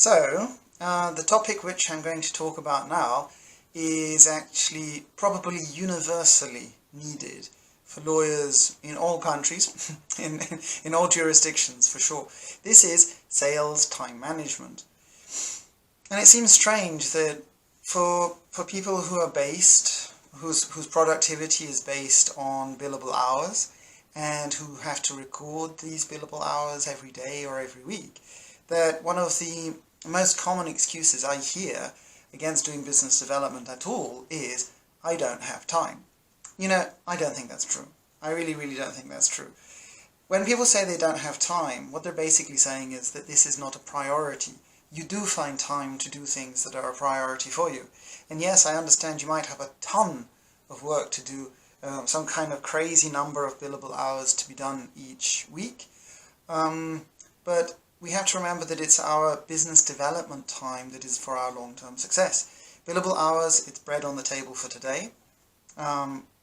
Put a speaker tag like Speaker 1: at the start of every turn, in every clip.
Speaker 1: The topic which I'm going to talk about now is actually probably universally needed for lawyers in all countries, in all jurisdictions for sure. This is sales time management. And it seems strange that for people who are based, whose productivity is based on billable hours, and who have to record these billable hours every day or every week, that one of the most common excuses I hear against doing business development at all is, I don't have time. You know, I don't think that's true. I really don't think that's true. When people say they don't have time, what they're basically saying is that this is not a priority. You do find time to do things that are a priority for you. And yes, I understand you might have a ton of work to do, some kind of crazy number of billable hours to be done each week. But we have to remember that it's our business development time that is for our long-term success. Billable hours, it's bread on the table for today.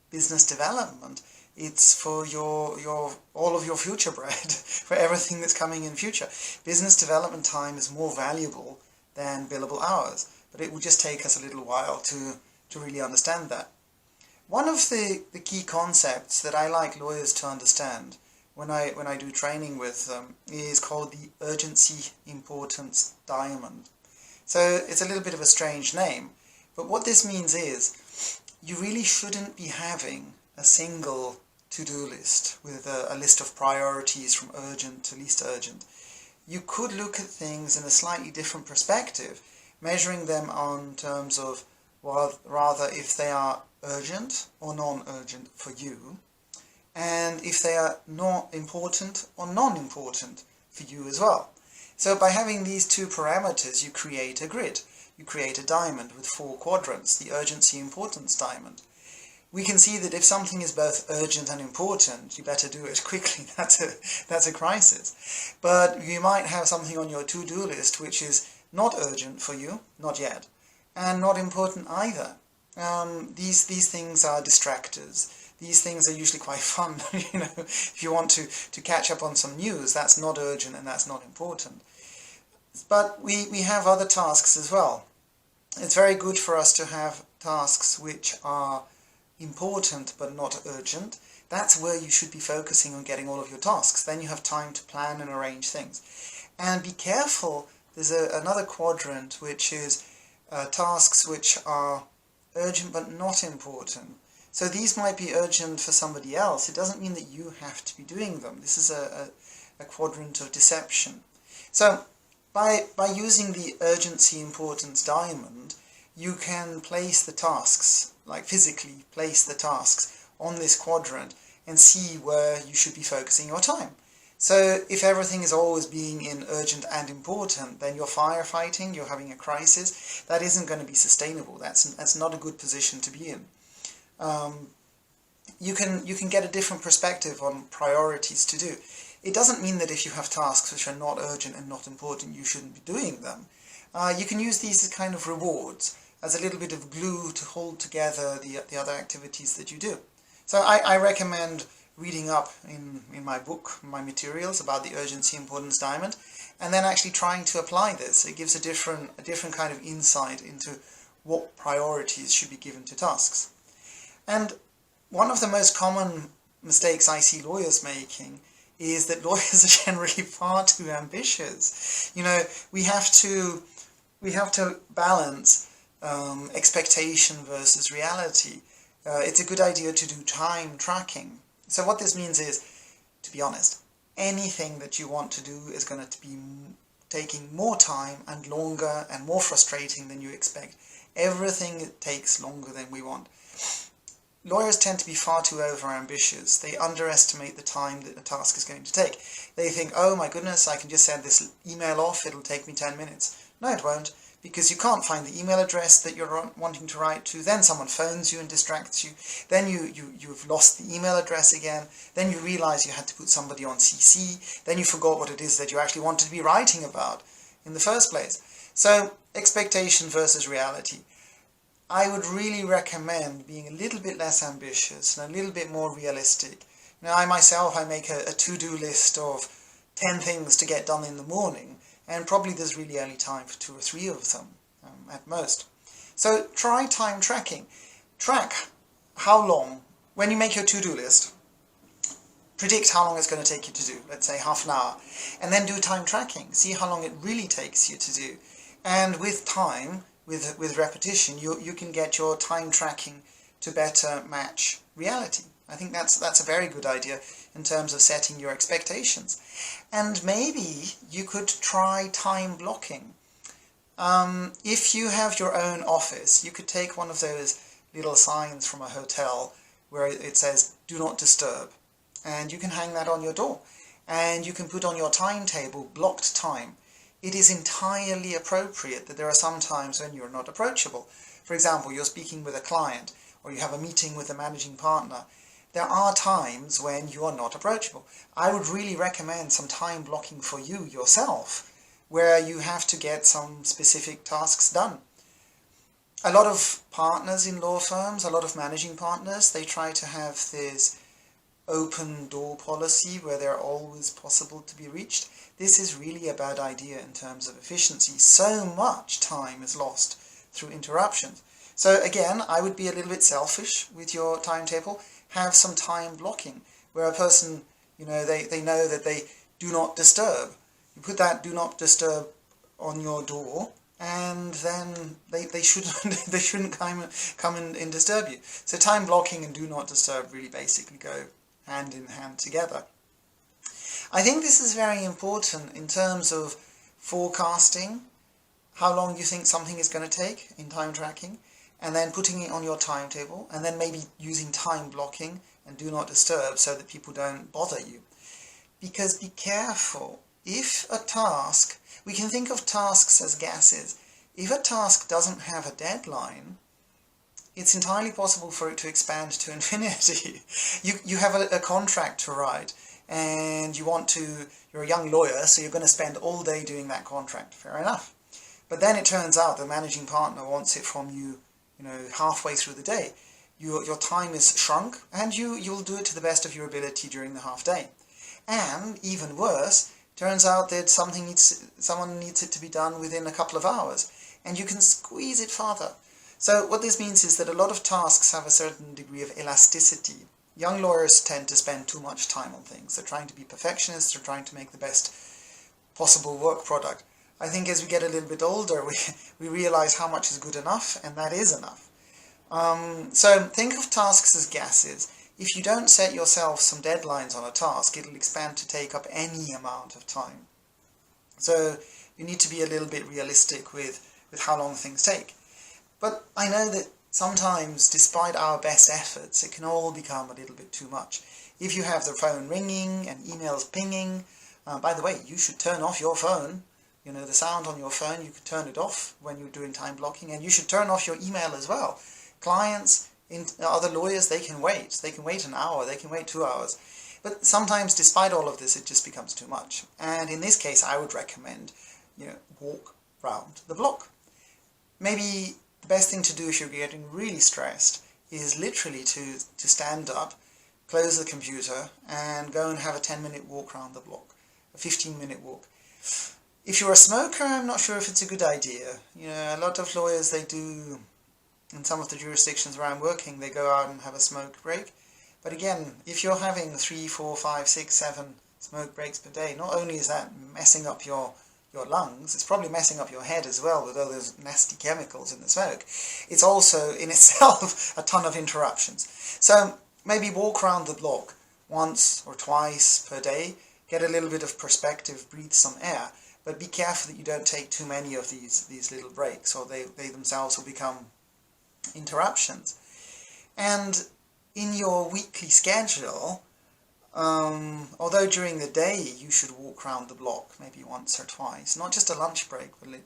Speaker 1: Business development, it's for all of your future bread, for everything that's coming in future. Business development time is more valuable than billable hours, but it will just take us a little while to really understand that. One of the key concepts that I like lawyers to understand when I do training with them is called the urgency importance diamond. So it's a little bit of a strange name, but what this means is you really shouldn't be having a single to-do list with a list of priorities from urgent to least urgent. You could look at things in a slightly different perspective, measuring them on terms of, well, rather if they are urgent or non-urgent for you, and if they are not important or non-important for you as well. So by having these two parameters, you create a grid. You create a diamond with 4 quadrants, the urgency importance diamond. We can see that if something is both urgent and important, you better do it quickly. That's a crisis. But you might have something on your to-do list which is not urgent for you, not yet, and not important either. These things are distractors. These things are usually quite fun. You know, if you want to catch up on some news, that's not urgent and that's not important. But we have other tasks as well. It's very good for us to have tasks which are important but not urgent. That's where you should be focusing on getting all of your tasks. Then you have time to plan and arrange things. And be careful, there's another quadrant which is tasks which are urgent but not important. So these might be urgent for somebody else. It doesn't mean that you have to be doing them. This is a quadrant of deception. So by using the urgency importance diamond, you can place the tasks, like physically place the tasks on this quadrant and see where you should be focusing your time. So if everything is always being in urgent and important, then you're firefighting, you're having a crisis. That isn't going to be sustainable. That's not a good position to be in. You can get a different perspective on priorities to do. It doesn't mean that if you have tasks which are not urgent and not important, you shouldn't be doing them. You can use these as kind of rewards, as a little bit of glue to hold together the other activities that you do. So I recommend reading up in my book, my materials about the urgency importance diamond, and then actually trying to apply this. It gives a different kind of insight into what priorities should be given to tasks. And one of the most common mistakes I see lawyers making is that lawyers are generally far too ambitious. You know, we have to balance expectation versus reality. It's a good idea to do time tracking. So what this means is, to be honest, anything that you want to do is going to be taking more time and longer and more frustrating than you expect. Everything takes longer than we want. Lawyers tend to be far too over-ambitious. They underestimate the time that a task is going to take. They think, oh my goodness, I can just send this email off, it'll take me 10 minutes. No, it won't, because you can't find the email address that you're wanting to write to. Then someone phones you and distracts you. Then you've lost the email address again. Then you realize you had to put somebody on CC. Then you forgot what it is that you actually wanted to be writing about in the first place. So, expectation versus reality. I would really recommend being a little bit less ambitious and a little bit more realistic. Now, I myself, I make a to-do list of 10 things to get done in the morning, and probably there's really only time for 2 or 3 of them at most. So try time tracking. Track how long, when you make your to-do list, predict how long it's going to take you to do, let's say half an hour, and then do time tracking. See how long it really takes you to do. And with time, with repetition, you can get your time tracking to better match reality. I think that's a very good idea in terms of setting your expectations. And maybe you could try time blocking. If you have your own office, you could take one of those little signs from a hotel where it says, "Do not disturb." And you can hang that on your door. And you can put on your timetable blocked time. It is entirely appropriate that there are some times when you're not approachable. For example, you're speaking with a client, or you have a meeting with a managing partner. There are times when you are not approachable. I would really recommend some time blocking for you yourself, where you have to get some specific tasks done. A lot of partners in law firms, a lot of managing partners, they try to have this open door policy where they're always possible to be reached. This is really a bad idea in terms of efficiency. So much time is lost through interruptions. So again, I would be a little bit selfish with your timetable. Have some time blocking where a person, they know that they do not disturb. You put that do not disturb on your door, and then they shouldn't come and disturb you. So time blocking and do not disturb really basically go hand in hand together. I think this is very important in terms of forecasting how long you think something is going to take in time tracking, and then putting it on your timetable, and then maybe using time blocking and do not disturb so that people don't bother you. Because be careful, if a task, we can think of tasks as gases, if a task doesn't have a deadline, it's entirely possible for it to expand to infinity. You have a contract to write, and you're a young lawyer, so you're going to spend all day doing that contract. Fair enough. But then it turns out the managing partner wants it from you, halfway through the day. Your time is shrunk, and you'll do it to the best of your ability during the half day. And even worse, turns out that someone needs it to be done within a couple of hours, and you can squeeze it further. So what this means is that a lot of tasks have a certain degree of elasticity. Young lawyers tend to spend too much time on things. They're trying to be perfectionists, they're trying to make the best possible work product. I think as we get a little bit older, we realize how much is good enough, and that is enough. So think of tasks as gases. If you don't set yourself some deadlines on a task, it'll expand to take up any amount of time. So you need to be a little bit realistic with how long things take. But I know that sometimes, despite our best efforts, it can all become a little bit too much. If you have the phone ringing and emails pinging, by the way, you should turn off your phone. The sound on your phone, you could turn it off when you're doing time blocking, and you should turn off your email as well. Clients, other lawyers, they can wait. They can wait an hour, they can wait 2 hours. But sometimes, despite all of this, it just becomes too much. And in this case, I would recommend, walk round the block. Maybe the best thing to do if you're getting really stressed is literally to stand up, close the computer, and go and have a 10-minute walk around the block, a 15-minute walk. If you're a smoker, I'm not sure if it's a good idea. A lot of lawyers, they do, in some of the jurisdictions where I'm working, they go out and have a smoke break. But again, if you're having 3, 4, 5, 6, 7 smoke breaks per day, not only is that messing up your lungs, it's probably messing up your head as well with all those nasty chemicals in the smoke. It's also in itself a ton of interruptions. So maybe walk around the block once or twice per day, get a little bit of perspective, breathe some air, but be careful that you don't take too many of these little breaks, or they themselves will become interruptions. And in your weekly schedule, although during the day you should walk around the block maybe once or twice, not just a lunch break, but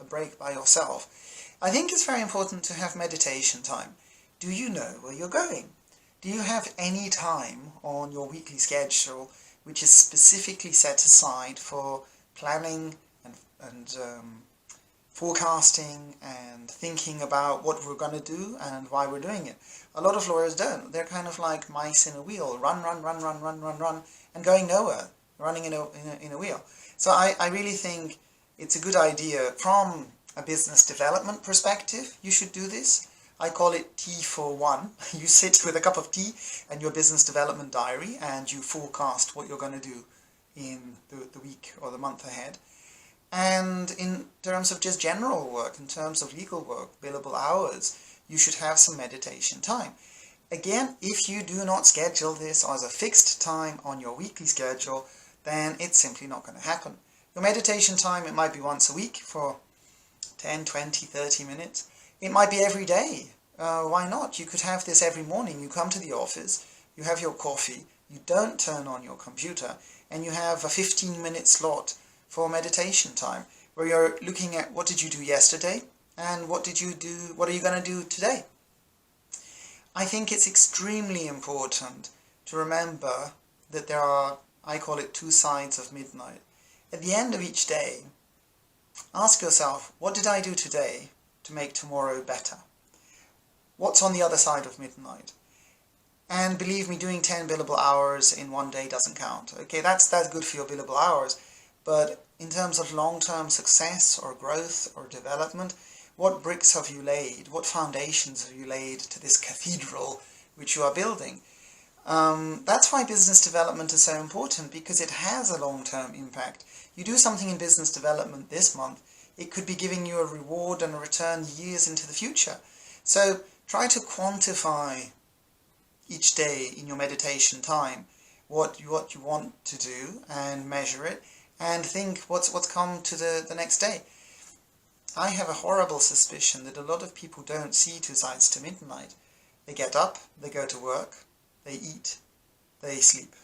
Speaker 1: a break by yourself, I think it's very important to have meditation time. Do you know where you're going? Do you have any time on your weekly schedule which is specifically set aside for planning and forecasting and thinking about what we're going to do and why we're doing it? A lot of lawyers don't. They're kind of like mice in a wheel, run, and going nowhere, running in a wheel. So I really think it's a good idea from a business development perspective. You should do this. I call it tea for one. You sit with a cup of tea and your business development diary and you forecast what you're going to do in the week or the month ahead. And in terms of just general work, in terms of legal work, billable hours, you should have some meditation time. Again, if you do not schedule this as a fixed time on your weekly schedule, then it's simply not going to happen. Your meditation time, it might be once a week for 10, 20, 30 minutes. It might be every day. Why not? You could have this every morning. You come to the office, you have your coffee, you don't turn on your computer, and you have a 15-minute slot for meditation time, where you're looking at what did you do yesterday, and what are you going to do today? I think it's extremely important to remember that there are, I call it, two sides of midnight. At the end of each day, ask yourself, what did I do today to make tomorrow better? What's on the other side of midnight? And believe me, doing 10 billable hours in one day doesn't count. Okay, that's good for your billable hours, but in terms of long-term success or growth or development, what bricks have you laid? What foundations have you laid to this cathedral which you are building? That's why business development is so important, because it has a long-term impact. You do something in business development this month, it could be giving you a reward and a return years into the future. So try to quantify each day in your meditation time what you want to do and measure it, and think what's come to the next day. I have a horrible suspicion that a lot of people don't see two sides to midnight. They get up, they go to work, they eat, they sleep.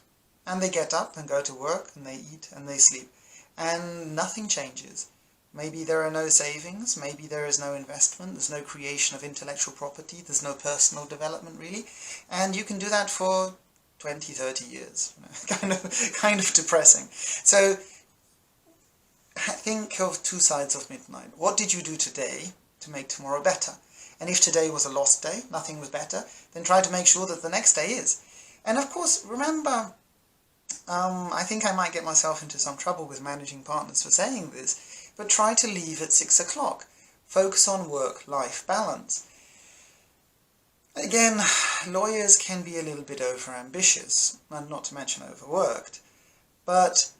Speaker 1: And they get up and go to work and they eat and they sleep. And nothing changes. Maybe there are no savings, maybe there is no investment, there's no creation of intellectual property, there's no personal development really. And you can do that for 20, 30 years. Kind of depressing. So think of two sides of midnight. What did you do today to make tomorrow better? And if today was a lost day, nothing was better, then try to make sure that the next day is. And of course, remember, I think I might get myself into some trouble with managing partners for saying this, but try to leave at 6 o'clock. Focus on work-life balance. Again, lawyers can be a little bit over-ambitious, and not to mention overworked, but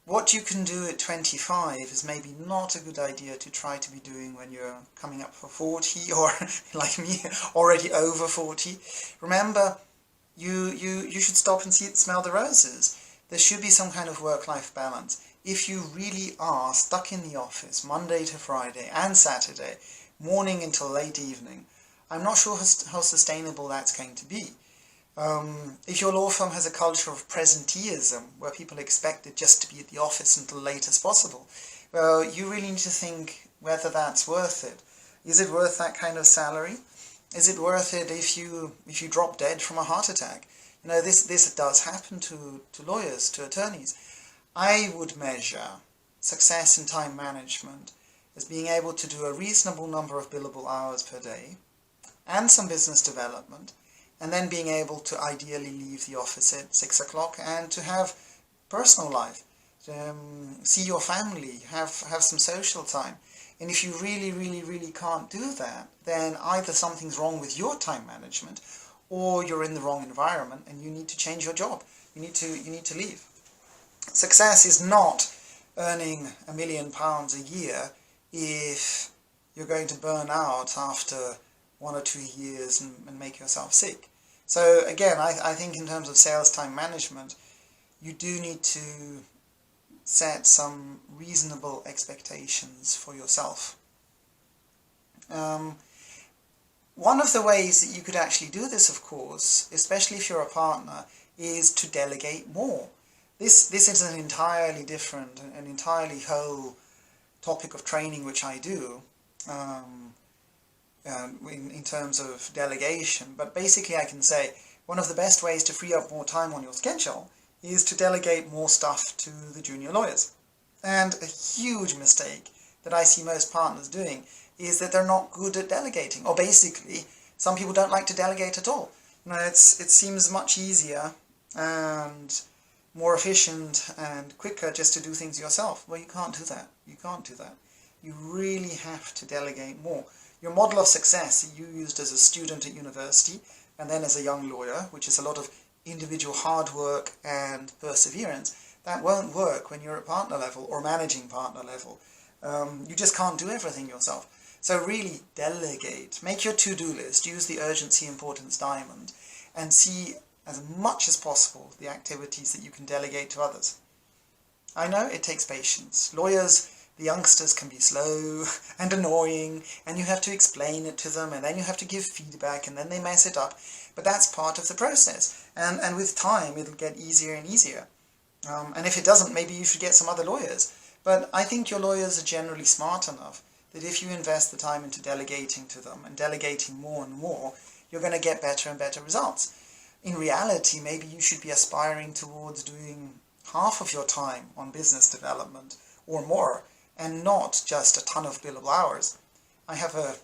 Speaker 1: what you can do at 25 is maybe not a good idea to try to be doing when you're coming up for 40, or like me, already over 40. Remember, you should stop and smell the roses. There should be some kind of work-life balance. If you really are stuck in the office Monday to Friday and Saturday, morning until late evening, I'm not sure how sustainable that's going to be. If your law firm has a culture of presenteeism, where people expect it just to be at the office until late as possible, well, you really need to think whether that's worth it. Is it worth that kind of salary? Is it worth it if you drop dead from a heart attack? You know, this does happen to lawyers, to attorneys. I would measure success in time management as being able to do a reasonable number of billable hours per day, and some business development, and then being able to ideally leave the office at 6 o'clock and to have personal life, see your family, have some social time. And if you really can't do that, then either something's wrong with your time management, or you're in the wrong environment and you need to change your job. You need to leave. Success is not earning £1 million a year if you're going to burn out after 1 or 2 years and make yourself sick. So again, I think in terms of sales time management, you do need to set some reasonable expectations for yourself. One of the ways that you could actually do this, of course, especially if you're a partner, is to delegate more. This is an entirely different, an entirely whole topic of training which I do in terms of delegation. But basically I can say one of the best ways to free up more time on your schedule is to delegate more stuff to the junior lawyers. And a huge mistake that I see most partners doing is that they're not good at delegating, or basically some people don't like to delegate at all. You know, it seems much easier and more efficient and quicker just to do things yourself. Well, you can't do that. You can't do that. You really have to delegate more. Your model of success that you used as a student at university and then as a young lawyer, which is a lot of individual hard work and perseverance, that won't work when you're at partner level or managing partner level. You just can't do everything yourself. So really delegate. Make your to-do list. Use the urgency importance diamond and see as much as possible the activities that you can delegate to others. I know it takes patience. Lawyers, the youngsters, can be slow and annoying, and you have to explain it to them, and then you have to give feedback, and then they mess it up. But that's part of the process, and with time it'll get easier and easier. And if it doesn't, maybe you should get some other lawyers. But I think your lawyers are generally smart enough that if you invest the time into delegating to them and delegating more and more, you're going to get better and better results. In reality, maybe you should be aspiring towards doing half of your time on business development or more, and not just a ton of billable hours. I have a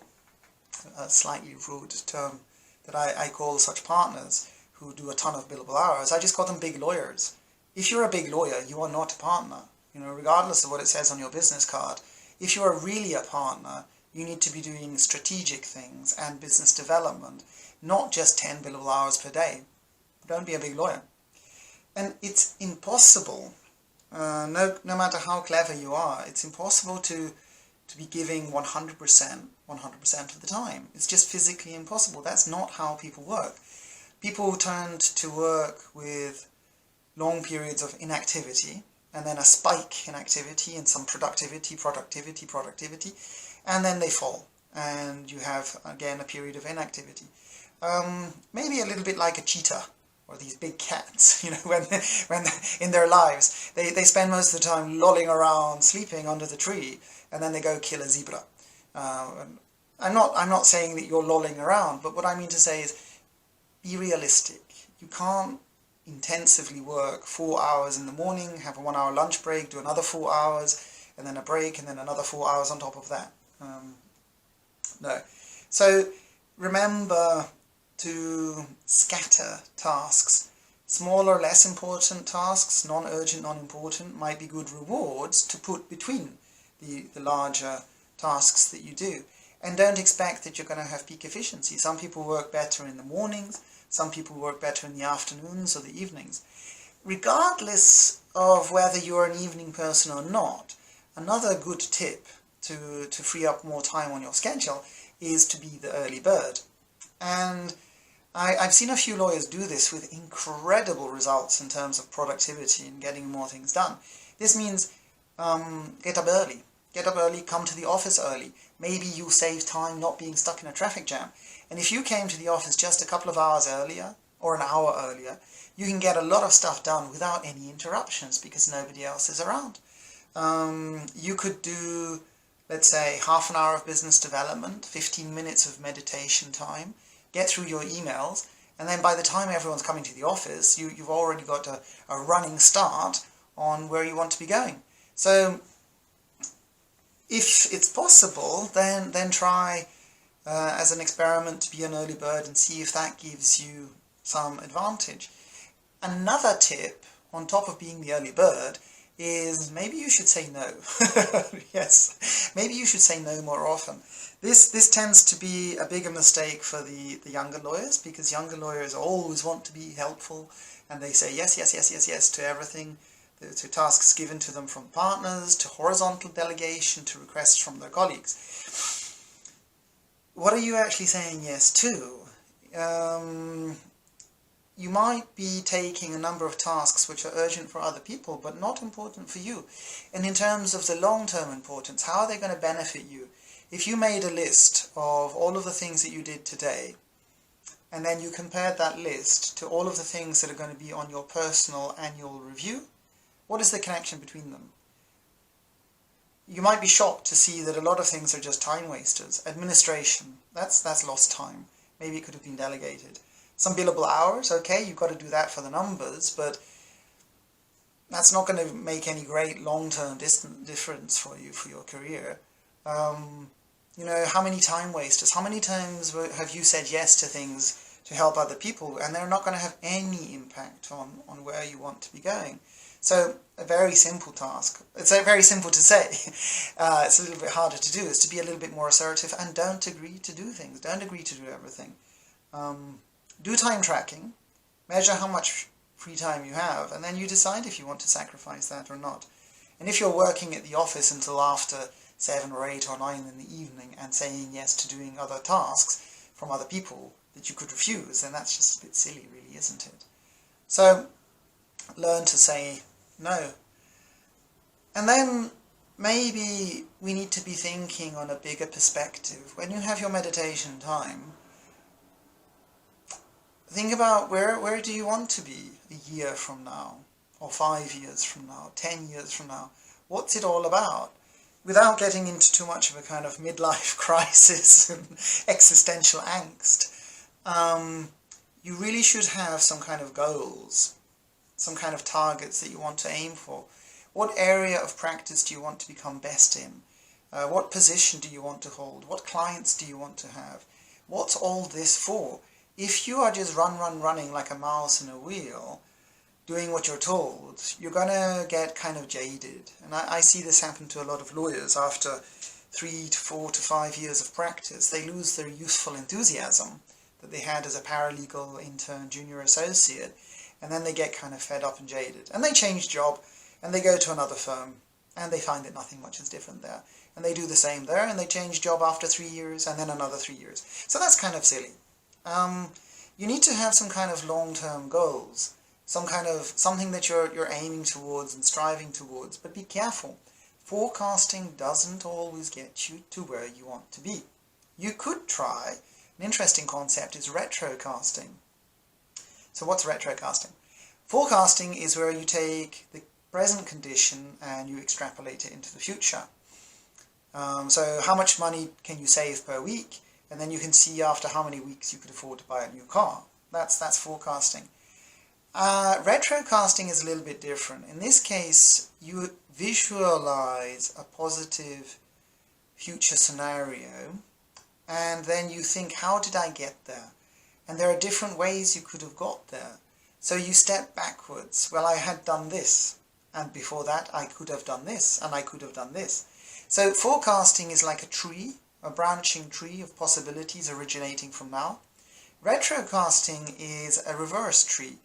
Speaker 1: slightly rude term that I call such partners who do a ton of billable hours. I just call them big lawyers. If you're a big lawyer, you are not a partner. Regardless of what it says on your business card, if you are really a partner, you need to be doing strategic things and business development, not just 10 billable hours per day. Don't be a big lawyer. And it's impossible, no matter how clever you are, it's impossible to be giving 100% of the time. It's just physically impossible. That's not how people work. People tend to work with long periods of inactivity, and then a spike in activity and some productivity, and then they fall, and you have again a period of inactivity. Maybe a little bit like a cheetah or these big cats, when in their lives they spend most of the time lolling around, sleeping under the tree, and then they go kill a zebra. I'm not saying that you're lolling around, but what I mean to say is be realistic. You can't intensively work 4 hours in the morning, have a 1 hour lunch break, do another 4 hours, and then a break, and then another 4 hours on top of that. No. So remember to scatter tasks. Smaller, less important tasks, non-urgent, non-important, might be good rewards to put between the larger tasks that you do. And don't expect that you're going to have peak efficiency. Some people work better in the mornings, some people work better in the afternoons or the evenings. Regardless of whether you're an evening person or not, another good tip to free up more time on your schedule is to be the early bird. And I've seen a few lawyers do this with incredible results in terms of productivity and getting more things done. This means get up early. Get up early, come to the office early. Maybe you save time not being stuck in a traffic jam. And if you came to the office just a couple of hours earlier, or an hour earlier, you can get a lot of stuff done without any interruptions because nobody else is around. You could do, let's say, half an hour of business development, 15 minutes of meditation time, get through your emails, and then by the time everyone's coming to the office, you've already got a running start on where you want to be going. So if it's possible, then try as an experiment to be an early bird and see if that gives you some advantage. Another tip, on top of being the early bird, is maybe you should say no. Yes, maybe you should say no more often. This tends to be a bigger mistake for the younger lawyers, because younger lawyers always want to be helpful, and they say yes to everything, to tasks given to them from partners, to horizontal delegation, to requests from their colleagues. What are you actually saying yes to? You might be taking a number of tasks which are urgent for other people, but not important for you. And in terms of the long-term importance, how are they going to benefit you? If you made a list of all of the things that you did today, and then you compared that list to all of the things that are going to be on your personal annual review, what is the connection between them? You might be shocked to see that a lot of things are just time wasters. Administration, that's lost time. Maybe it could have been delegated. Some billable hours, okay, you've got to do that for the numbers, but that's not going to make any great long-term difference for you, for your career. How many time wasters, how many times have you said yes to things to help other people, and they're not going to have any impact on where you want to be going. So a very simple task, it's very simple to say, it's a little bit harder to do, is to be a little bit more assertive and don't agree to do things, don't agree to do everything. Do time tracking, measure how much free time you have, and then you decide if you want to sacrifice that or not. And if you're working at the office until after 7 or 8 or 9 in the evening and saying yes to doing other tasks from other people that you could refuse, then that's just a bit silly, really, isn't it? So learn to say no. And then maybe we need to be thinking on a bigger perspective. When you have your meditation time, think about where do you want to be a year from now, or 5 years from now, 10 years from now? What's it all about? Without getting into too much of a kind of midlife crisis and existential angst, you really should have some kind of goals, some kind of targets that you want to aim for. What area of practice do you want to become best in? What position do you want to hold? What clients do you want to have? What's all this for? If you are just running like a mouse in a wheel, doing what you're told, you're going to get kind of jaded. And I see this happen to a lot of lawyers. After 3 to 4 to 5 years of practice, they lose their youthful enthusiasm that they had as a paralegal, intern, junior associate, and then they get kind of fed up and jaded. And they change job, and they go to another firm, and they find that nothing much is different there. And they do the same there, and they change job after 3 years, and then another 3 years. So that's kind of silly. You need to have some kind of long-term goals, something that you're aiming towards and striving towards, but be careful. Forecasting doesn't always get you to where you want to be. You could try, an interesting concept is retrocasting. So what's retrocasting? Forecasting is where you take the present condition and you extrapolate it into the future. So how much money can you save per week? And then you can see after how many weeks you could afford to buy a new car. That's forecasting. Retrocasting is a little bit different. In this case, you visualize a positive future scenario, and then you think, how did I get there? And there are different ways you could have got there. So you step backwards. Well, I had done this, and before that I could have done this, and I could have done this. So forecasting is like a tree, a branching tree of possibilities originating from now. Retrocasting is a reverse tree,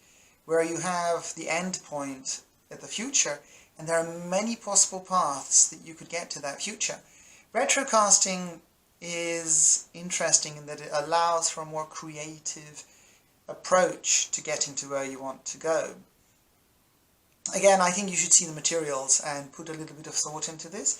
Speaker 1: where you have the end point at the future, and there are many possible paths that you could get to that future. Retrocasting is interesting in that it allows for a more creative approach to getting to where you want to go. Again, I think you should see the materials and put a little bit of thought into this.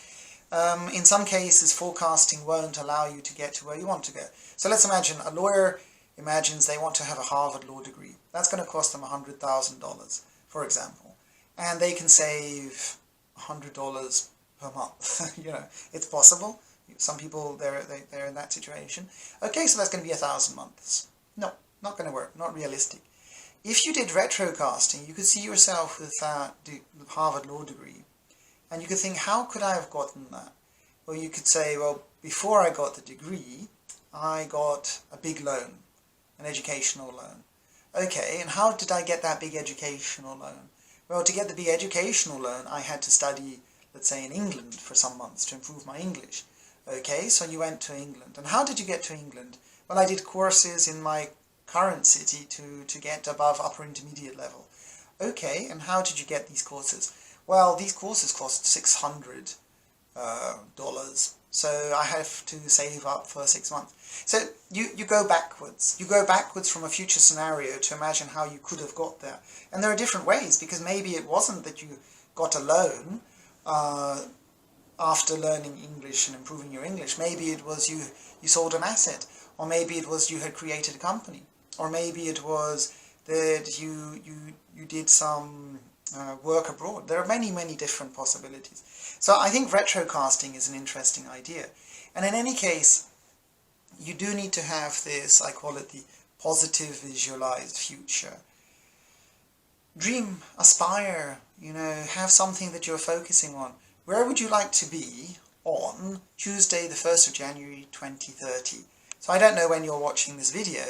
Speaker 1: In some cases, forecasting won't allow you to get to where you want to go. So let's imagine a lawyer imagines they want to have a Harvard law degree. That's going to cost them $100,000, for example. And they can save $100 per month. You know, it's possible. Some people, they're in that situation. Okay, so that's going to be 1,000 months. No, not going to work, not realistic. If you did retrocasting, you could see yourself with that Harvard law degree, and you could think, how could I have gotten that? Well, you could say, well, before I got the degree, I got a big loan, an educational loan. Okay, and how did I get that big educational loan? Well, to get the big educational loan, I had to study, let's say, in England for some months to improve my English. Okay, so you went to England. And how did you get to England? Well, I did courses in my current city to get above upper intermediate level. Okay, and how did you get these courses? Well, these courses cost $600. So I have to save up for 6 months. So you go backwards. You go backwards from a future scenario to imagine how you could have got there. And there are different ways, because maybe it wasn't that you got a loan after learning English and improving your English. Maybe it was you sold an asset, or maybe it was you had created a company, or maybe it was that you did some work abroad. There are many different possibilities. So I think retrocasting is an interesting idea. And in any case, you do need to have this, I call it the positive visualized future. Dream, aspire, have something that you're focusing on. Where would you like to be on Tuesday the 1st of January 2030? So I don't know when you're watching this video,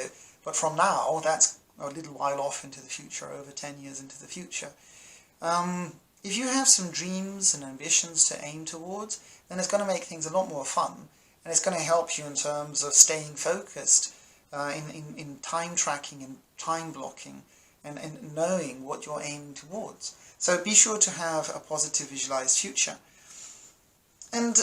Speaker 1: But from now, that's a little while off into the future, over 10 years into the future. If you have some dreams and ambitions to aim towards, then it's going to make things a lot more fun, and it's going to help you in terms of staying focused in time tracking and time blocking, and knowing what you're aiming towards. So be sure to have a positive visualized future. And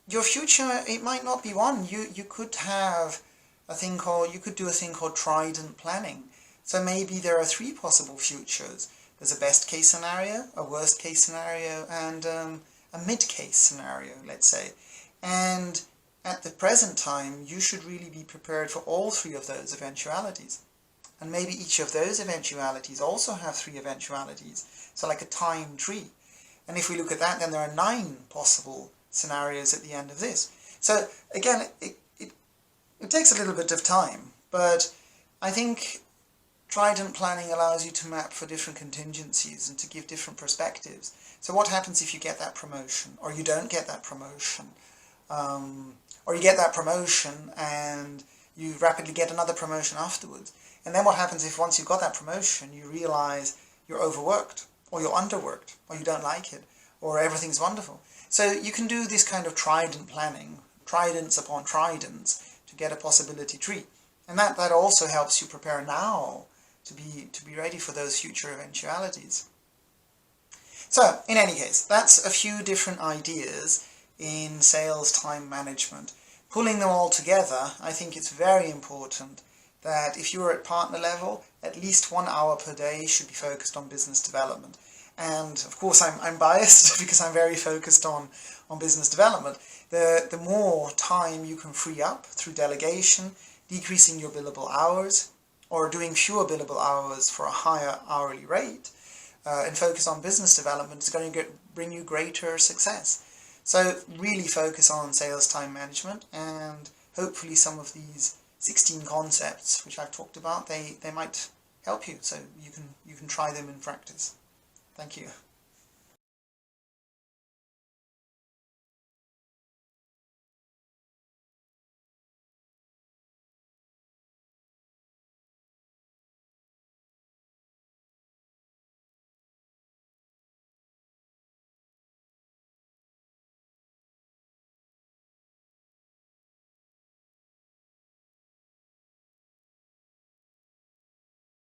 Speaker 1: your future, it might not be one. You could have a thing called, you could do a thing called Trident Planning. So maybe there are 3 possible futures. There's a best case scenario, a worst case scenario, and a mid case scenario, let's say. And at the present time, you should really be prepared for all 3 of those eventualities. And maybe each of those eventualities also have 3 eventualities. So like a time tree. And if we look at that, then there are 9 possible scenarios at the end of this. So again, it takes a little bit of time, but I think Trident Planning allows you to map for different contingencies and to give different perspectives. So what happens if you get that promotion, or you don't get that promotion, or you get that promotion and you rapidly get another promotion afterwards? And then what happens if once you've got that promotion you realize you're overworked, or you're underworked, or you don't like it, or everything's wonderful? So you can do this kind of Trident Planning, tridents upon tridents, to get a possibility tree. And that also helps you prepare now to be ready for those future eventualities. So, in any case, that's a few different ideas in sales time management. Pulling them all together, I think it's very important that if you're at partner level, at least 1 hour per day should be focused on business development. And of course I'm biased because I'm very focused on business development. The more time you can free up through delegation, decreasing your billable hours, or doing fewer billable hours for a higher hourly rate, and focus on business development, is going to bring you greater success. So really focus on sales time management, and hopefully some of these 16 concepts which I've talked about, they might help you, so you can try them in practice. Thank you.